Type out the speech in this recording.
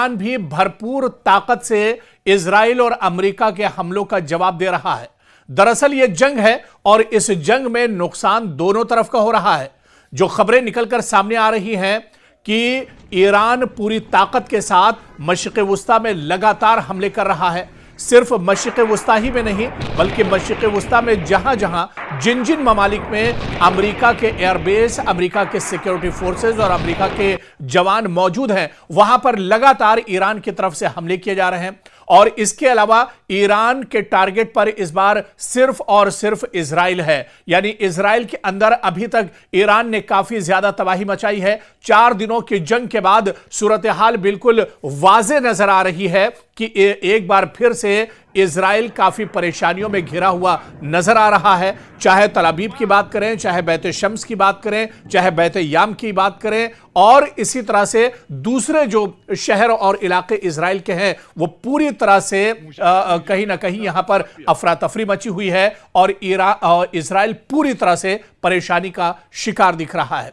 Iran भी भरपूर ताकत से इजराइल और अमेरिका के हमलों का जवाब दे रहा है। दरअसल यह जंग है और इस जंग में नुकसान दोनों तरफ का हो रहा है। जो खबरें निकलकर सामने आ रही हैं कि ईरान पूरी ताकत के साथ मशरिक़ वुस्ता में लगातार हमले कर रहा है। सिर्फ मशरिक़ वुस्ता ही में नहीं बल्कि मशरिक़ वुस्ता में जहां जहां जिन जिन ममालिक में अमेरिका के एयरबेस, अमेरिका के सिक्योरिटी फोर्सेस और अमेरिका के जवान मौजूद हैं, वहां पर लगातार ईरान की तरफ से हमले किए जा रहे हैं। और इसके अलावा ईरान के टारगेट पर इस बार सिर्फ और सिर्फ इजराइल है। यानी इजराइल के अंदर अभी तक ईरान ने काफी ज्यादा तबाही मचाई है। 4 दिनों की जंग के बाद सूरत हाल बिल्कुल वाज़े नजर आ रही है कि एक बार फिर से इजराइल काफी परेशानियों में घिरा हुआ नजर आ रहा है। चाहे तल अबीब की बात करें, चाहे बैत शम्स की बात करें, चाहे बैत याम की बात करें, और इसी तरह से दूसरे जो शहर और इलाके इजराइल के हैं वो पूरी तरह से कहीं ना कहीं यहां पर अफरा तफरी मची हुई है और इजराइल पूरी तरह से परेशानी का शिकार दिख रहा है।